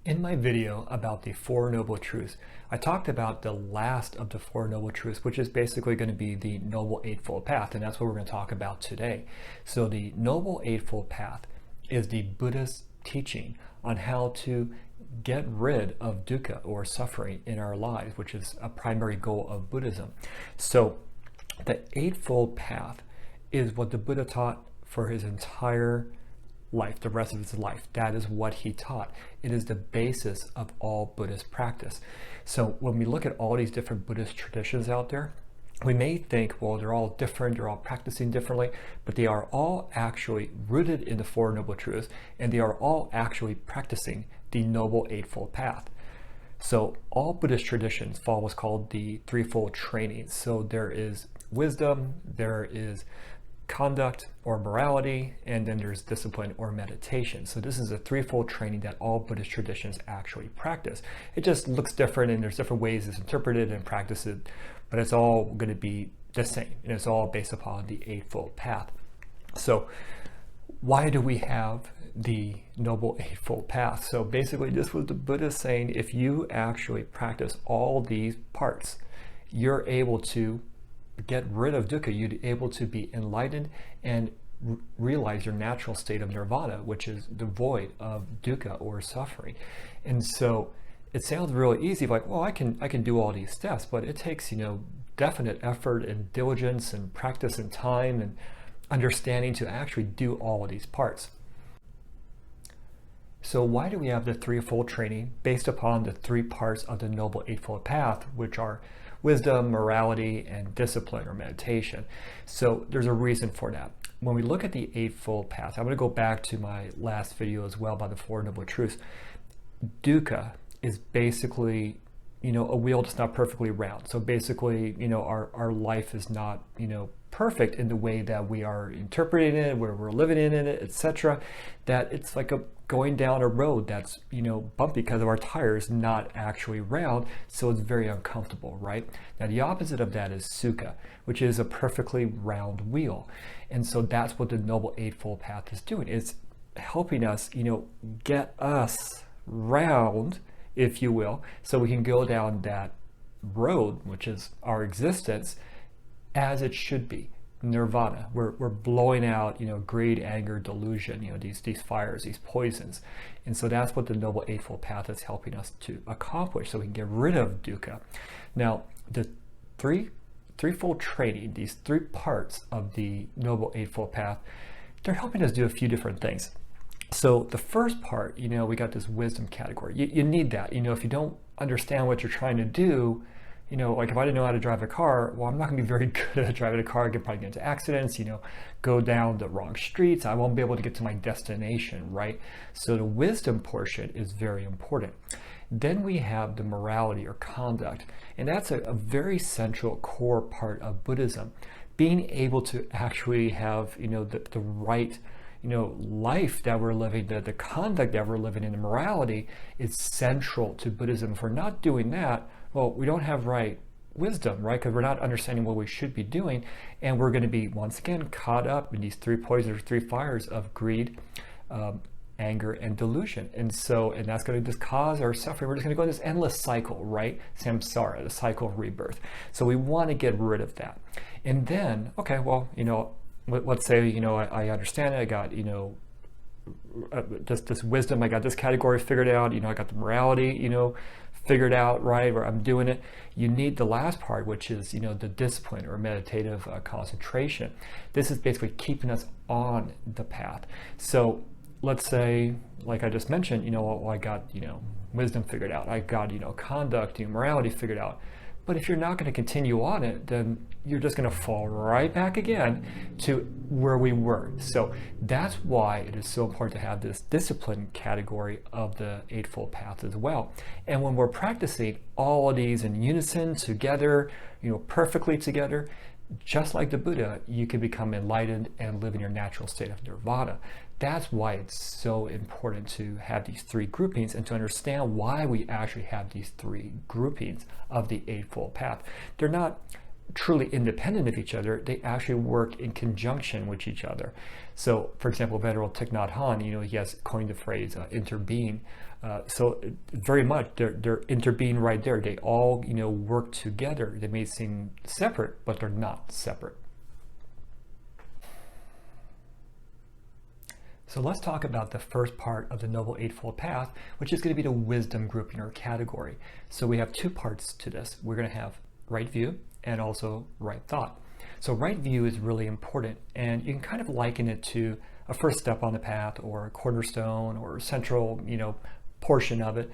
In my video about the Four Noble Truths, I talked about the last of the Four Noble Truths, which is basically going to be the Noble Eightfold Path, and that's what we're going to talk about today. So the Noble Eightfold Path is the Buddhist teaching on how to get rid of dukkha or suffering in our lives, which is a primary goal of Buddhism. So the Eightfold Path is what the Buddha taught for his entire life, the rest of his life. That is what he taught. It is the basis of all Buddhist practice. So when we look at all these different Buddhist traditions out there, we may think, well, they're all different, they're all practicing differently, but they are all actually rooted in the Four Noble Truths, and they are all actually practicing the Noble Eightfold Path. So all Buddhist traditions follow what's called the threefold training. So there is wisdom, there is conduct or morality, and then there's discipline or meditation. So this is a threefold training that all Buddhist traditions actually practice. It just looks different, and there's different ways it's interpreted and practiced, but it's all going to be the same, and it's all based upon the Eightfold Path. So why do we have the Noble Eightfold Path? So basically this was the Buddha saying, if you actually practice all these parts, you're able to get rid of dukkha, you'd be able to be enlightened and realize your natural state of nirvana, which is devoid of dukkha or suffering. And so it sounds really easy, like, well, I can do all these steps, but it takes, definite effort and diligence and practice and time and understanding to actually do all of these parts. So why do we have the threefold training based upon the three parts of the Noble Eightfold Path, which are wisdom, morality, and discipline or meditation? So there's a reason for that. When we look at the Eightfold Path, I'm going to go back to my last video as well about the Four Noble Truths. Dukkha is basically, a wheel that's not perfectly round. So basically, our life is not, perfect in the way that we are interpreting it, where we're living in it, etc. That it's like going down a road that's, bumpy because of our tires not actually round, so it's very uncomfortable, right? Now the opposite of that is sukha, which is a perfectly round wheel. And so that's what the Noble Eightfold Path is doing. It's helping us, get us round, if you will, so we can go down that road, which is our existence, as it should be. Nirvana. We're blowing out, greed, anger, delusion, these fires, these poisons. And so that's what the Noble Eightfold Path is helping us to accomplish, so we can get rid of dukkha. Now, the threefold training, these three parts of the Noble Eightfold Path, they're helping us do a few different things. So the first part, we got this wisdom category. You need that. If you don't understand what you're trying to do, like if I didn't know how to drive a car, well, I'm not going to be very good at driving a car. I could probably get into accidents, go down the wrong streets. I won't be able to get to my destination, right? So the wisdom portion is very important. Then we have the morality or conduct, and that's a very central core part of Buddhism. Being able to actually have, the right life that we're living, the conduct that we're living in, the morality is central to Buddhism. If we're not doing that, well, we don't have right wisdom, right? Because we're not understanding what we should be doing, and we're going to be, once again, caught up in these three poisons, three fires of greed, anger, and delusion. And that's going to just cause our suffering. We're just going to go in this endless cycle, right? Samsara, the cycle of rebirth. So we want to get rid of that. And then, okay, well, let's say, I understand it. I got, this wisdom. I got this category figured out. I got the morality, figured out, right? Or I'm doing it. You need the last part, which is, the discipline or meditative concentration. This is basically keeping us on the path. So let's say, like I just mentioned, well, I got, wisdom figured out. I got, conduct, morality figured out. But if you're not going to continue on it, then you're just going to fall right back again to where we were. So that's why it is so important to have this discipline category of the Eightfold Path as well. And when we're practicing all of these in unison together, perfectly together, just like the Buddha, you can become enlightened and live in your natural state of nirvana. That's why it's so important to have these three groupings and to understand why we actually have these three groupings of the Eightfold Path. They're not truly independent of each other. They actually work in conjunction with each other. So, for example, Venerable Thich Nhat Hanh, he has coined the phrase interbeing. So very much they're interbeing right there. They all, work together. They may seem separate, but they're not separate. So let's talk about the first part of the Noble Eightfold Path, which is going to be the wisdom grouping or category. So we have two parts to this. We're going to have right view and also right thought. So right view is really important, and you can kind of liken it to a first step on the path or a cornerstone or central, portion of it.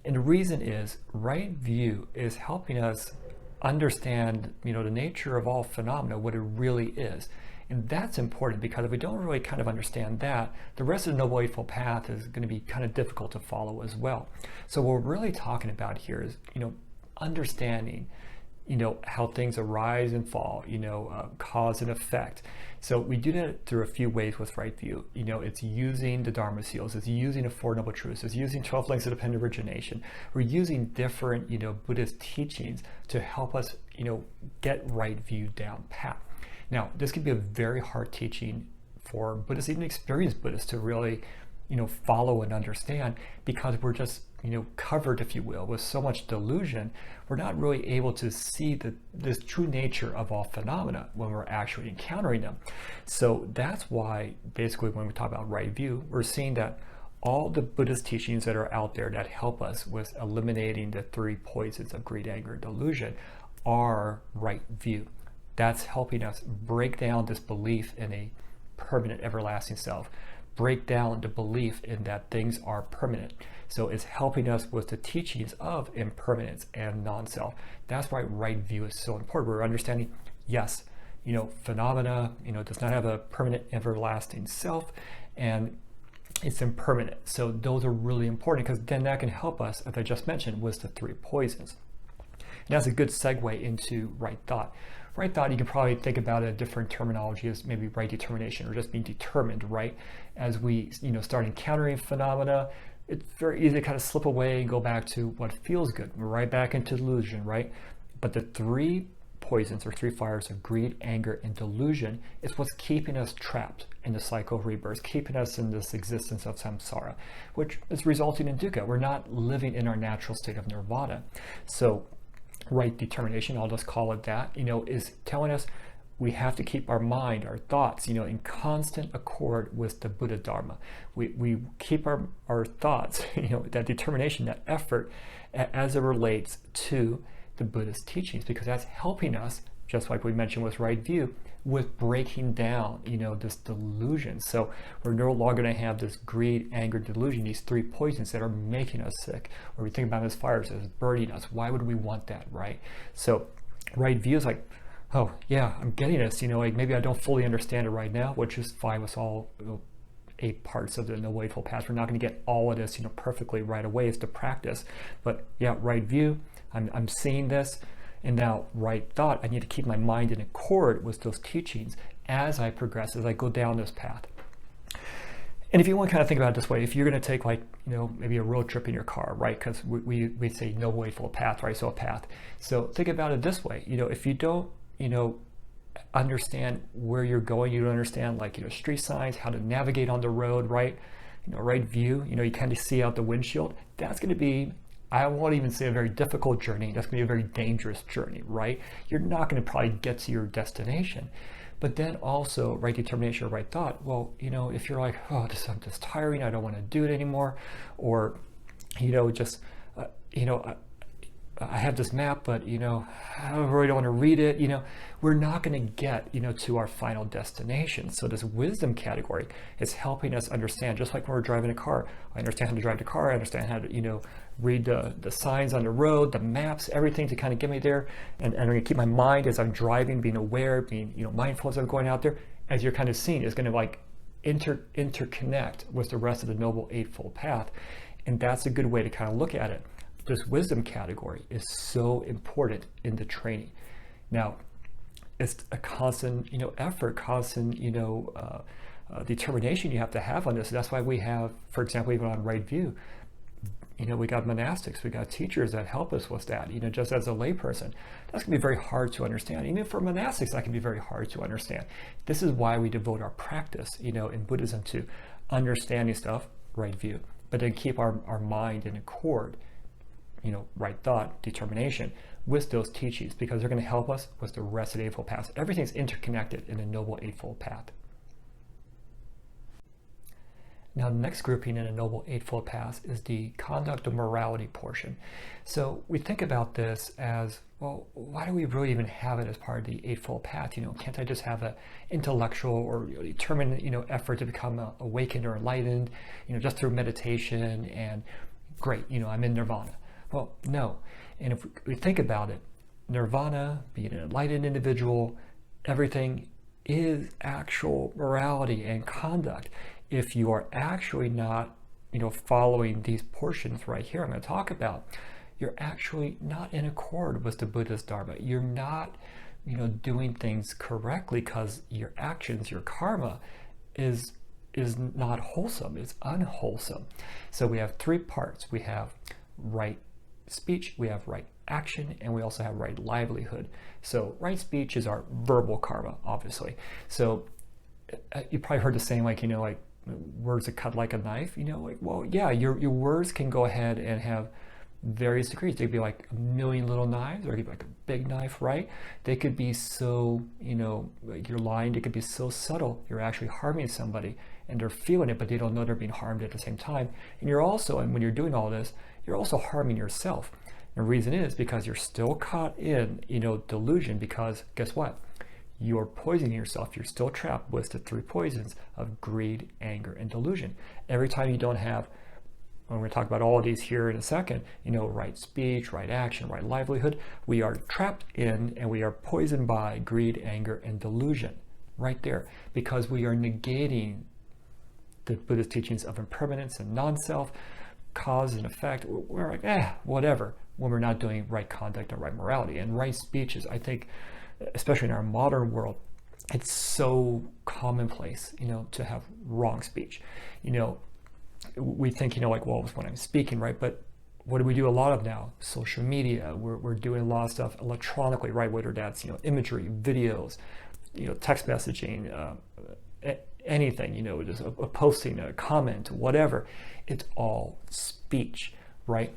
And the reason is right view is helping us understand, the nature of all phenomena, what it really is. And that's important, because if we don't really kind of understand that, the rest of the Noble Eightfold Path is going to be kind of difficult to follow as well. So what we're really talking about here is, understanding, how things arise and fall, cause and effect. So we do that through a few ways with right view. It's using the Dharma seals, it's using the Four Noble Truths, it's using 12 links of dependent origination. We're using different, Buddhist teachings to help us, get right view down pat. Now, this can be a very hard teaching for Buddhists, even experienced Buddhists, to really, follow and understand, because we're just, covered, if you will, with so much delusion. We're not really able to see this true nature of all phenomena when we're actually encountering them. So that's why, basically, when we talk about right view, we're seeing that all the Buddhist teachings that are out there that help us with eliminating the three poisons of greed, anger, and delusion are right view. That's helping us break down this belief in a permanent, everlasting self, break down the belief in that things are permanent. So it's helping us with the teachings of impermanence and non-self. That's why right view is so important. We're understanding, yes, phenomena, does not have a permanent, everlasting self, and it's impermanent. So those are really important, because then that can help us, as I just mentioned, with the three poisons. And that's a good segue into right thought. Right thought, you can probably think about a different terminology as maybe right determination, or just being determined, right? As we, start encountering phenomena, it's very easy to kind of slip away and go back to what feels good. We're right back into delusion, right? But the three poisons, or three fires of greed, anger, and delusion, is what's keeping us trapped in the cycle of rebirth, keeping us in this existence of samsara, which is resulting in dukkha. We're not living in our natural state of nirvana. So right determination, I'll just call it that, is telling us we have to keep our mind, our thoughts, in constant accord with the Buddha Dharma. We keep our thoughts, that determination, that effort, as it relates to the Buddhist teachings, because that's helping us, just like we mentioned with right view, with breaking down, this delusion. So we're no longer going to have this greed, anger, delusion, these three poisons that are making us sick, or we think about them as fires, as burning us. Why would we want that, right? So right view is like, oh yeah, I'm getting this, like maybe I don't fully understand it right now, which is fine with all 8 parts of the Noble Eightfold Path. We're not going to get all of this, perfectly right away. It's the practice. But yeah, right view, I'm seeing this. And now right thought, I need to keep my mind in accord with those teachings as I progress, as I go down this path. And if you want to kind of think about it this way, if you're going to take maybe a road trip in your car, right? Because we say Noble Eightfold Path, right? So a path. So think about it this way, if you don't, understand where you're going, you don't understand street signs, how to navigate on the road, right? Right view, you kind of see out the windshield. That's going to be, I won't even say a very difficult journey. That's going to be a very dangerous journey, right? You're not going to probably get to your destination. But then also right determination or right thought. Well, if you're like, oh, this is tiring, I don't want to do it anymore, or I have this map, but I really don't want to read it. We're not going to get to our final destination. So this wisdom category is helping us understand, just like when we're driving a car. I understand how to drive the car. I understand how to read the signs on the road, the maps, everything to kind of get me there. And I'm going to keep my mind as I'm driving, being aware, being mindful as I'm going out there. As you're kind of seeing, is going to interconnect with the rest of the Noble Eightfold Path, and that's a good way to kind of look at it. This wisdom category is so important in the training. Now, it's a constant, effort, constant, determination you have to have on this. That's why we have, for example, even on right view, we got monastics, we got teachers that help us with that, just as a layperson. That's going to be very hard to understand. Even for monastics, that can be very hard to understand. This is why we devote our practice, in Buddhism to understanding stuff, right view, but then keep our mind in accord, right thought, determination with those teachings, because they're going to help us with the rest of the Eightfold Path. Everything's interconnected in the Noble Eightfold Path. Now, the next grouping in a Noble Eightfold Path is the conduct of morality portion. So we think about this as, well, why do we really even have it as part of the Eightfold Path? Can't I just have an intellectual or determined, effort to become awakened or enlightened, just through meditation, and great, I'm in Nirvana? Well, no. And if we think about it, Nirvana, being an enlightened individual, everything is actual morality and conduct. If you are actually not, following these portions right here I'm going to talk about, you're actually not in accord with the Buddhist Dharma. You're not, doing things correctly, because your actions, your karma, is not wholesome. It's unwholesome. So we have three parts. We have right speech, we have right action, and we also have right livelihood. So right speech is our verbal karma, obviously. So you probably heard the saying, like words that cut like a knife. Well, yeah, your words can go ahead and have various degrees. They could be like a million little knives, or it could be like a big knife, right? They could be so, like you're lying, it could be so subtle, you're actually harming somebody, and they're feeling it, but they don't know they're being harmed at the same time. And you're also, and when you're doing all this, you're also harming yourself. And the reason is because you're still caught in, delusion, because guess what? You're poisoning yourself. You're still trapped with the three poisons of greed, anger, and delusion. Every time you don't have, we're going to talk about all of these here in a second, right speech, right action, right livelihood, we are trapped in, and we are poisoned by greed, anger, and delusion right there, because we are negating the Buddhist teachings of impermanence and non-self, cause and effect. We're like, whatever, when we're not doing right conduct and right morality. And right speech is, I think, especially in our modern world, it's so commonplace, to have wrong speech. We think, like, well, when I'm speaking, right? But what do we do a lot of now? Social media. We're doing a lot of stuff electronically, right? Whether that's, imagery, videos, text messaging, anything, just a posting, a comment, whatever. It's all speech, right?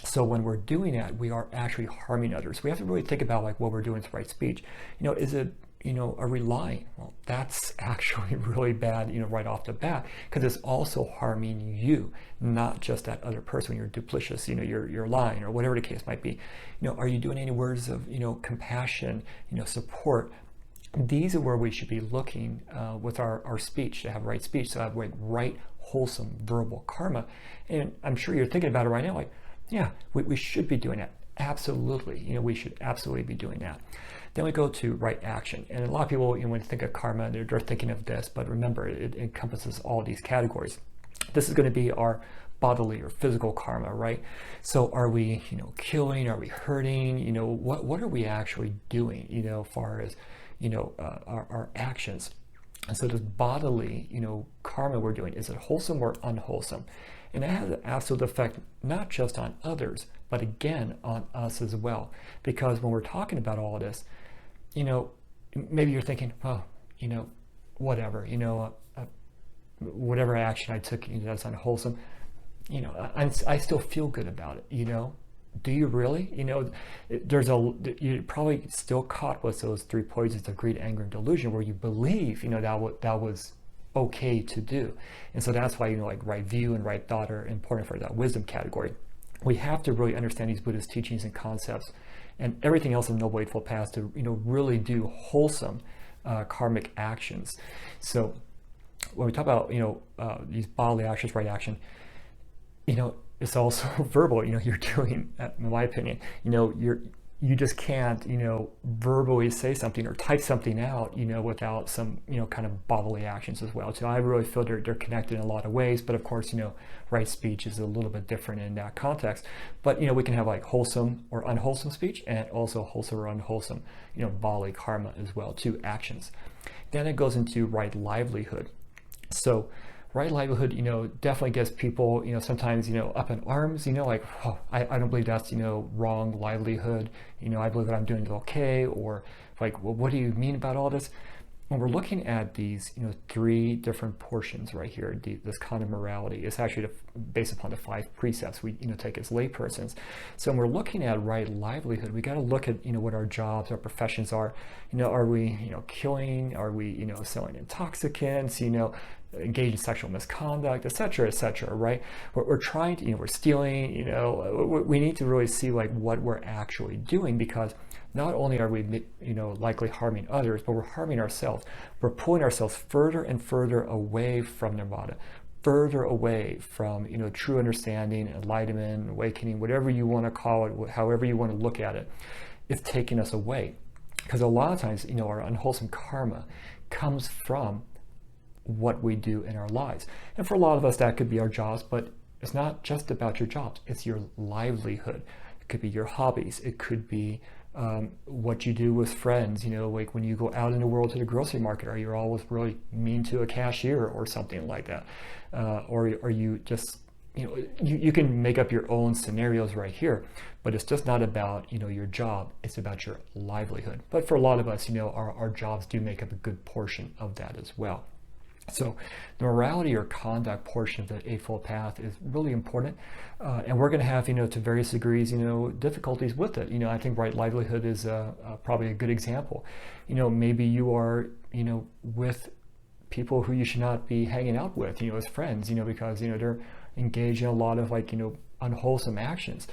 So when we're doing that, we are actually harming others. We have to really think about, like, what we're doing with right speech. Is it, a relying? Well, that's actually really bad, right off the bat, because it's also harming you, not just that other person. When you're duplicitous, you're lying, or whatever the case might be. Are you doing any words of, compassion, support? These are where we should be looking with our speech, to have right speech, to have right wholesome verbal karma. And I'm sure you're thinking about it right now, like, yeah, we should be doing that. Absolutely. We should absolutely be doing that. Then we go to right action. And a lot of people, when they think of karma, they're thinking of this, but remember, it encompasses all these categories. This is going to be our bodily or physical karma, right? So are we, killing? Are we hurting? What are we actually doing, as far as, our actions? And so this bodily, karma we're doing, is it wholesome or unwholesome? And it has an absolute effect, not just on others, but again, on us as well. Because when we're talking about all of this, maybe you're thinking, oh, whatever, whatever action I took that's unwholesome, I still feel good about it, Do you really? You're probably still caught with those three poisons of greed, anger, and delusion, where you believe, that was okay to do. And so that's why, like right view and right thought are important for that wisdom category. We have to really understand these Buddhist teachings and concepts and everything else in the Noble Eightfold Path to, really do wholesome karmic actions. So when we talk about, these bodily actions, right action, it's also verbal. You're doing, in my opinion, you just can't, verbally say something or type something out, without some, kind of bodily actions as well. So I really feel they're connected in a lot of ways, but of course, right speech is a little bit different in that context. But, we can have like wholesome or unwholesome speech, and also wholesome or unwholesome, bodily karma as well, too, actions. Then it goes into right livelihood. So right livelihood, definitely gets people, sometimes, up in arms, like, oh, I don't believe that's, wrong livelihood. I believe that I'm doing okay. Or like, well, what do you mean about all this? When we're looking at these, 3 different portions right here, this kind of morality, it's actually based upon the 5 precepts we, take as laypersons. So when we're looking at right livelihood, we got to look at, what our jobs, our professions are. Are we, killing? Are we, selling intoxicants? Engage in sexual misconduct, etc., right? We're trying to, we're stealing. We need to really see like what we're actually doing, because not only are we, likely harming others, but we're harming ourselves. We're pulling ourselves further and further away from Nirvana, further away from, true understanding, enlightenment, awakening, whatever you want to call it, however you want to look at it. It's taking us away, because a lot of times, our unwholesome karma comes from what we do in our lives. And for a lot of us, that could be our jobs, but it's not just about your jobs. It's your livelihood. It could be your hobbies. It could be what you do with friends, like when you go out in the world to the grocery market, are you always really mean to a cashier or something like that? Or are you just, you can make up your own scenarios right here, but it's just not about, your job. It's about your livelihood. But for a lot of us, our jobs do make up a good portion of that as well. So the morality or conduct portion of the Eightfold Path is really important, and we're going to have, to various degrees, difficulties with it. I think right livelihood is probably a good example. Maybe you are, with people who you should not be hanging out with, as friends, because, they're engaged in a lot of like, unwholesome actions.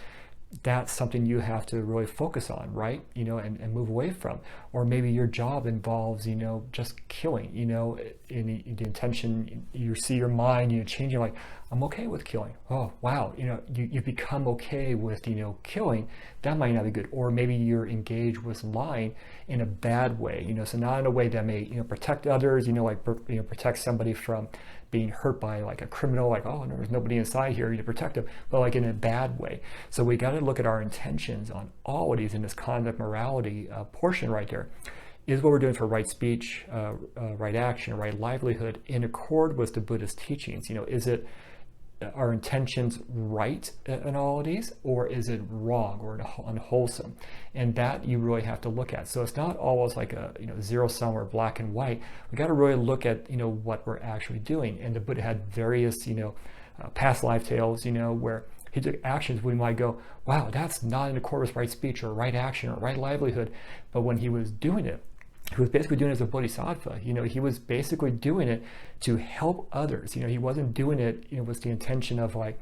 That's something you have to really focus on, right? And move away from. Or maybe your job involves, just killing, in the intention, you see your mind, changing, like, I'm okay with killing. Oh, wow. You become okay with, killing. That might not be good. Or maybe you're engaged with lying in a bad way, so not in a way that may, protect others, like, protect somebody from being hurt by like a criminal, like, oh, no, there's nobody inside here to protect them, but like in a bad way. So we got to look at our intentions on all of these in this conduct morality portion right there. Is what we're doing for right speech, right action, right livelihood in accord with the Buddhist teachings? Is it our intentions right in all of these, or is it wrong or unwholesome? And that you really have to look at. So it's not always like a zero sum or black and white. We got to really look at what we're actually doing. And the Buddha had various past life tales where he took actions we might go, wow, that's not in accord with right speech or right action or right livelihood. But when he was doing it, he was basically doing it as a bodhisattva. He was basically doing it to help others. He wasn't doing it, with the intention of like,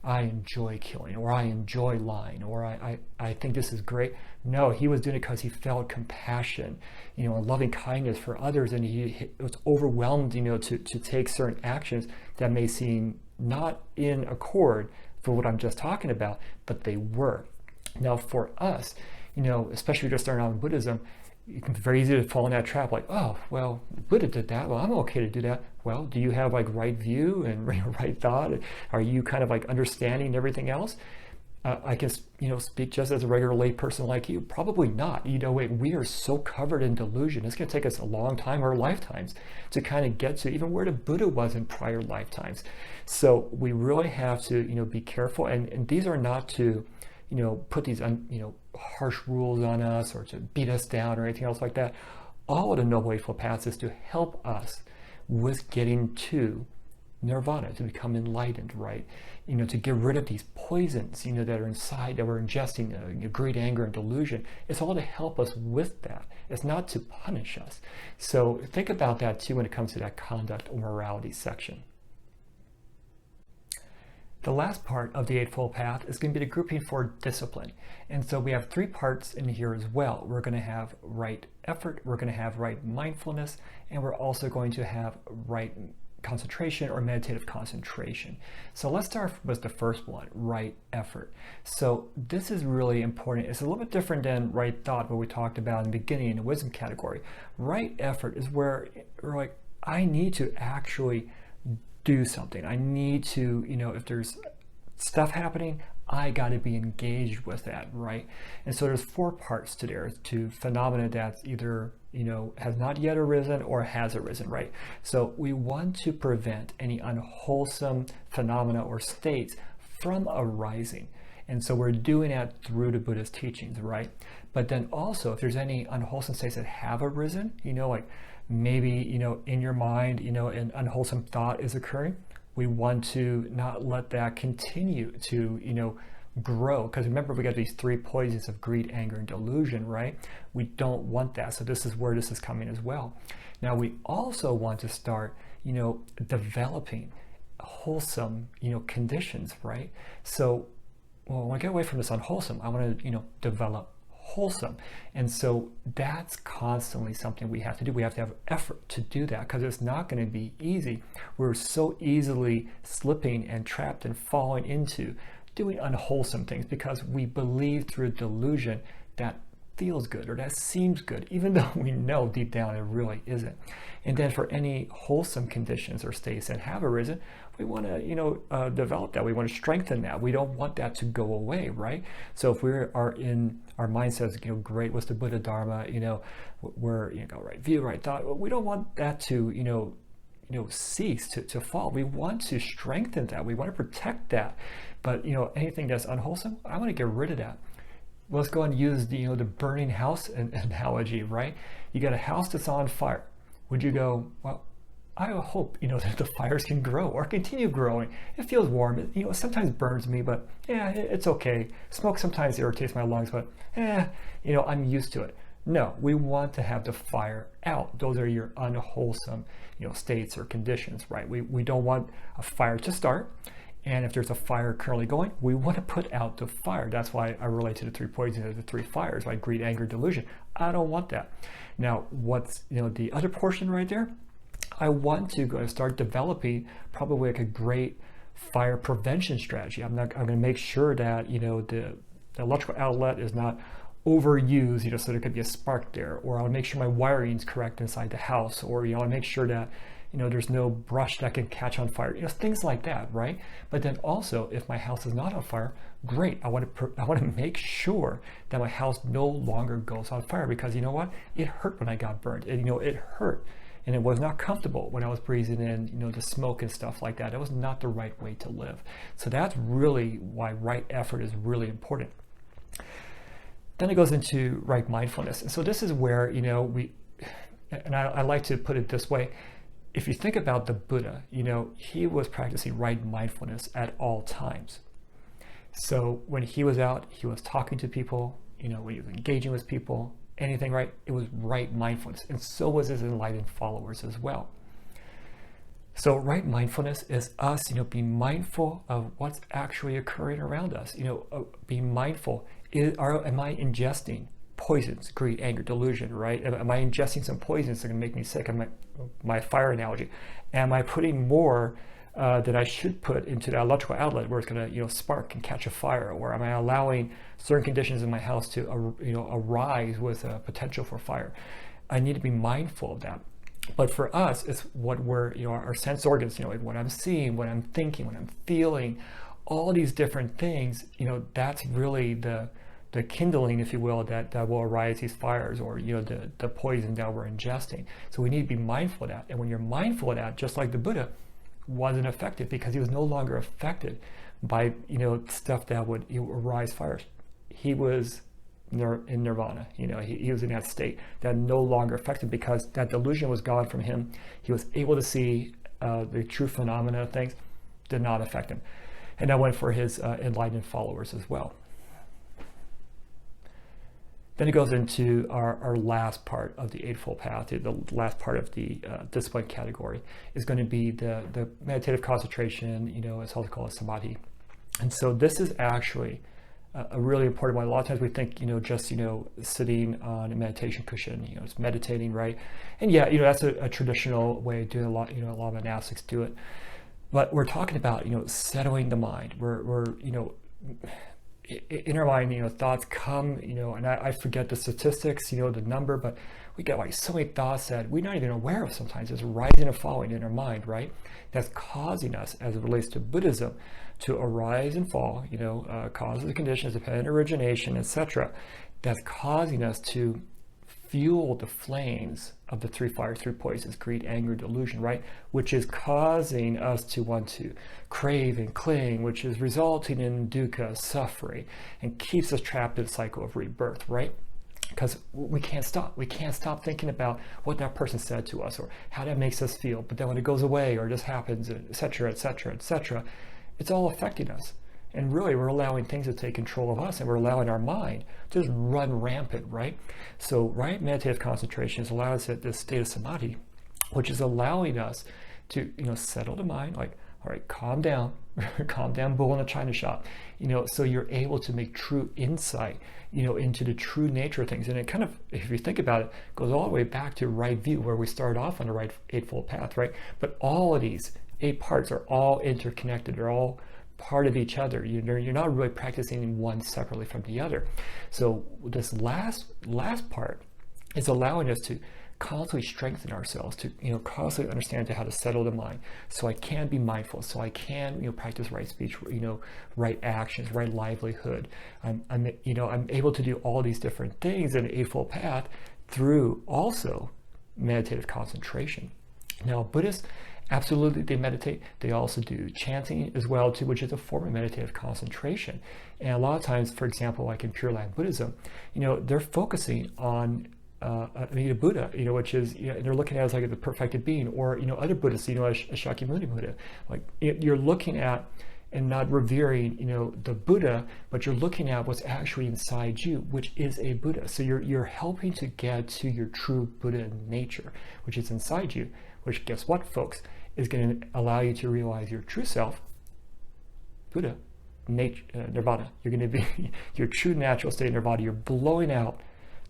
I enjoy killing, or I enjoy lying, or I think this is great. No, he was doing it because he felt compassion, and loving kindness for others, and he was overwhelmed, to take certain actions that may seem not in accord for what I'm just talking about, but they were. Now for us, especially just starting out in Buddhism, it can be very easy to fall in that trap, like, oh, well, Buddha did that, well, I'm okay to do that. Well, do you have like right view and right thought? Are you kind of like understanding everything else? I can, speak just as a regular lay person like you. Probably not. We are so covered in delusion. It's going to take us a long time or lifetimes to kind of get to even where the Buddha was in prior lifetimes. So we really have to, be careful. And these are not to, put these, harsh rules on us or to beat us down or anything else like that. All of the Noble Eightfold Paths is to help us with getting to Nirvana, to become enlightened, right? To get rid of these poisons, that are inside, that we're ingesting, greed, anger, and delusion. It's all to help us with that. It's not to punish us. So think about that too when it comes to that conduct or morality section. The last part of the Eightfold Path is going to be the grouping for discipline. And so we have 3 parts in here as well. We're going to have right effort, we're going to have right mindfulness, and we're also going to have right concentration or meditative concentration. So let's start with the first one, right effort. So this is really important. It's a little bit different than right thought, what we talked about in the beginning in the wisdom category. Right effort is where we're like, I need to actually do something. I need to, if there's stuff happening, I got to be engaged with that, right? And so there's 4 parts to there, to phenomena that's either has not yet arisen or has arisen, right? So we want to prevent any unwholesome phenomena or states from arising. And so we're doing that through the Buddha's teachings, right? But then also, if there's any unwholesome states that have arisen, like maybe, in your mind, an unwholesome thought is occurring, we want to not let that continue to, grow. Because remember, we got these three poisons of greed, anger, and delusion, right? We don't want that. So this is where this is coming as well. Now, we also want to start, developing wholesome, conditions, right? So, well, when I get away from this unwholesome, I want to, develop wholesome. And so that's constantly something we have to do. We have to have effort to do that, because it's not going to be easy. We're so easily slipping and trapped and falling into doing unwholesome things because we believe through delusion that feels good or that seems good, even though we know deep down it really isn't. And then for any wholesome conditions or states that have arisen, we want to, develop that. We want to strengthen that. We don't want that to go away, right? So if we are in our mind says, great, what's the Buddha Dharma? We're, right view, right thought. We don't want that to, cease to fall. We want to strengthen that. We want to protect that. But, anything that's unwholesome, I want to get rid of that. Let's go and use the, the burning house analogy, right? You got a house that's on fire. Would you go, well, I hope, that the fires can grow or continue growing. It feels warm. It, sometimes burns me, but yeah, it's okay. Smoke sometimes irritates my lungs, but I'm used to it. No, we want to have the fire out. Those are your unwholesome, states or conditions, right? We don't want a fire to start. And if there's a fire currently going, we want to put out the fire. That's why I relate to the three poisons as the three fires, right? Greed, anger, delusion. I don't want that. Now, what's, the other portion right there? I want to go and start developing probably like a great fire prevention strategy. I'm going to make sure that, the electrical outlet is not overused, so there could be a spark there, or I'll make sure my wiring is correct inside the house, or, I'll make sure that, there's no brush that can catch on fire, things like that, right? But then also, if my house is not on fire, great. I want to make sure that my house no longer goes on fire, because you know what? It hurt when I got burned. It hurt, and it was not comfortable when I was breathing in, the smoke and stuff like that. It was not the right way to live. So that's really why right effort is really important. Then it goes into right mindfulness, and so this is where I like to put it this way. If you think about the Buddha, he was practicing right mindfulness at all times. So when he was out, he was talking to people, when he was engaging with people, anything, right? It was right mindfulness. And so was his enlightened followers as well. So right mindfulness is us, being mindful of what's actually occurring around us. Being mindful. Am I ingesting poisons, greed, anger, delusion, right? Am I ingesting some poisons that are going to make me sick? My fire analogy. Am I putting more that I should put into the electrical outlet where it's going to, spark and catch a fire? Or am I allowing certain conditions in my house to, arise with a potential for fire? I need to be mindful of that. But for us, it's what we're, our sense organs, like what I'm seeing, what I'm thinking, what I'm feeling, all these different things, that's really the kindling, if you will, that will arise these fires, or the poison that we're ingesting. So we need to be mindful of that. And when you're mindful of that, just like the Buddha wasn't affected, because he was no longer affected by stuff that would arise fires. He was in Nirvana. He was in that state that no longer affected, because that delusion was gone from him. He was able to see the true phenomena of things, did not affect him. And that went for his enlightened followers as well. Then it goes into our last part of the Eightfold Path. The last part of the discipline category is going to be the meditative concentration, it's also called samadhi. And so this is actually a really important one. A lot of times we think, just, sitting on a meditation cushion, it's meditating, right? And yeah, that's a traditional way of doing a lot of monastics do it. But we're talking about, settling the mind. We're in our mind, thoughts come, and I forget the statistics, the number, but we get like so many thoughts that we're not even aware of sometimes. It's rising and falling in our mind, right? That's causing us, as it relates to Buddhism, to arise and fall, causes and conditions, dependent origination, etc. That's causing us to fuel the flames of the three fires, three poisons, greed, anger, delusion, right? Which is causing us to want to crave and cling, which is resulting in dukkha, suffering, and keeps us trapped in a cycle of rebirth, right? Because we can't stop. We can't stop thinking about what that person said to us or how that makes us feel. But then when it goes away or just happens, etc., etc., etc., it's all affecting us. And really, we're allowing things to take control of us, and we're allowing our mind to just run rampant, right? So, right, meditative concentration allows us at this state of samadhi, which is allowing us to, settle the mind, like, all right, calm down, calm down, bull in a china shop, so you're able to make true insight, into the true nature of things. And it kind of, if you think about it, goes all the way back to right view, where we started off on the right Eightfold Path, right? But all of these 8 parts are all interconnected. They're all part of each other. You're not really practicing one separately from the other. So this last part is allowing us to constantly strengthen ourselves, to constantly understand how to settle the mind, so I can be mindful, so I can practice right speech, right actions, right livelihood. I'm able to do all these different things in the Eightfold Path through also meditative concentration. Now, Buddhists, absolutely, they meditate. They also do chanting as well too, which is a form of meditative concentration. And a lot of times, for example, like in Pure Land Buddhism, they're focusing on a Buddha, which is, they're looking at it as like the perfected being, or, other Buddhists, as Shakyamuni Buddha. Like, you're looking at and not revering, the Buddha, but you're looking at what's actually inside you, which is a Buddha. So you're helping to get to your true Buddha nature, which is inside you, which, guess what, folks, is going to allow you to realize your true self, Buddha, Nirvana. You're going to be your true natural state of Nirvana. You're blowing out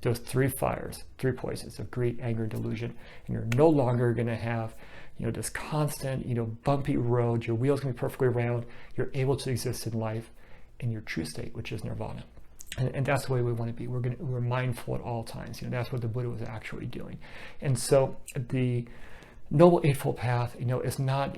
those 3 fires, 3 poisons of greed, anger, delusion, and you're no longer going to have, this constant, bumpy road. Your wheels going to be perfectly round. You're able to exist in life in your true state, which is Nirvana. And that's the way we want to be. We're mindful at all times. That's what the Buddha was actually doing. And so the Noble Eightfold Path, is not,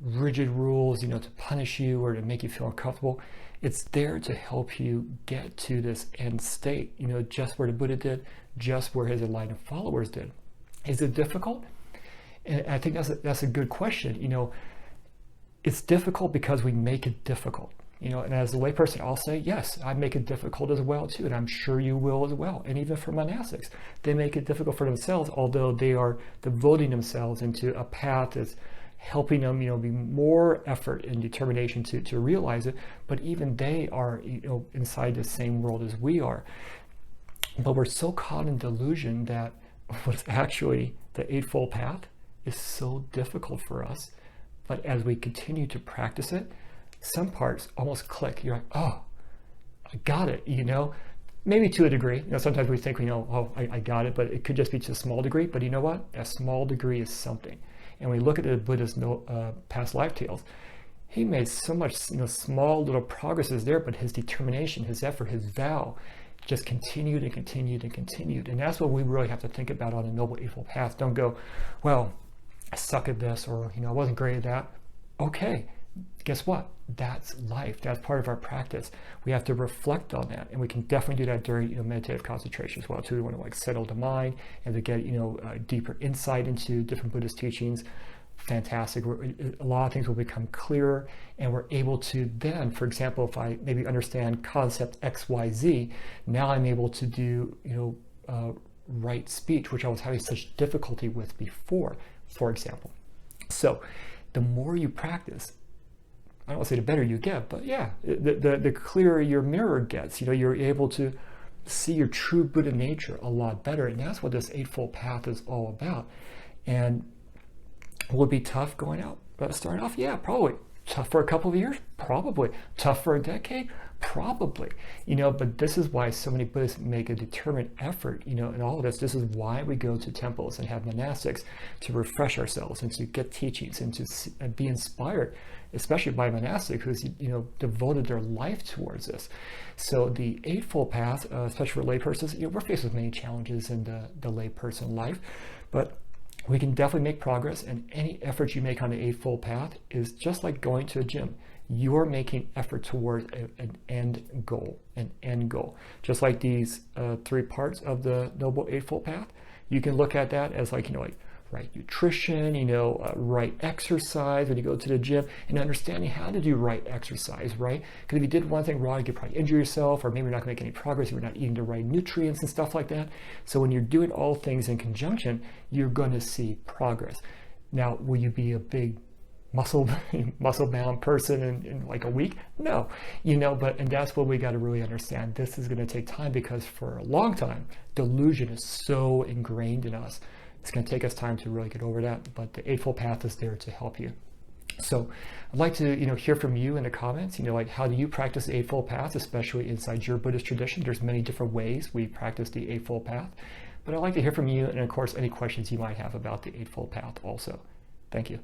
rigid rules, to punish you or to make you feel uncomfortable. It's there to help you get to this end state, just where the Buddha did, just where his enlightened followers did. Is it difficult? And I think that's a good question. It's difficult because we make it difficult. And as a layperson, I'll say, yes, I make it difficult as well too, and I'm sure you will as well. And even for monastics, they make it difficult for themselves, although they are devoting themselves into a path that's helping them, be more effort and determination to realize it. But even they are, inside the same world as we are. But we're so caught in delusion that what's actually the Eightfold Path is so difficult for us. But as we continue to practice it, some parts almost click. You're like, oh, I got it, maybe to a degree. Sometimes we think, I got it, but it could just be to a small degree. But you know what? A small degree is something. And when we look at the Buddha's past life tales, he made so much, small little progresses there, but his determination, his effort, his vow just continued and continued and continued. And that's what we really have to think about on the Noble Eightfold Path. Don't go, well, I suck at this, or, I wasn't great at that. Okay, guess what? That's life. That's part of our practice. We have to reflect on that, and we can definitely do that during meditative concentration as well too. We want to settle the mind and to get deeper insight into different Buddhist teachings. Fantastic. A lot of things will become clearer, and we're able to then, for example, if I maybe understand concept XYZ, now I'm able to do right speech, which I was having such difficulty with before, for example. So the more you practice, I don't want to say the better you get, but yeah, the clearer your mirror gets. You're able to see your true Buddha nature a lot better, and that's what this Eightfold Path is all about. And will it be tough going out, starting off? Yeah, probably. Tough for a couple of years? Probably. Tough for a decade? Probably. But this is why so many Buddhists make a determined effort, in all of this. This is why we go to temples and have monastics, to refresh ourselves and to get teachings and to be inspired, especially by monastics who's, devoted their life towards this. So the Eightfold Path, especially for laypersons, we're faced with many challenges in the layperson life, but we can definitely make progress, and any effort you make on the Eightfold Path is just like going to a gym. you're making effort towards an end goal. Just like these 3 parts of the Noble Eightfold Path, you can look at that as like, like right nutrition, right exercise when you go to the gym, and understanding how to do right exercise, right? Because if you did one thing wrong, you could probably injure yourself, or maybe you're not going to make any progress if you're not eating the right nutrients and stuff like that. So when you're doing all things in conjunction, you're going to see progress. Now, will you be a big muscle-bound person in like a week? No, and that's what we got to really understand. This is going to take time, because for a long time, delusion is so ingrained in us. It's going to take us time to really get over that, but the Eightfold Path is there to help you. So I'd like to, hear from you in the comments, like how do you practice the Eightfold Path, especially inside your Buddhist tradition? There's many different ways we practice the Eightfold Path, but I'd like to hear from you, and of course, any questions you might have about the Eightfold Path also. Thank you.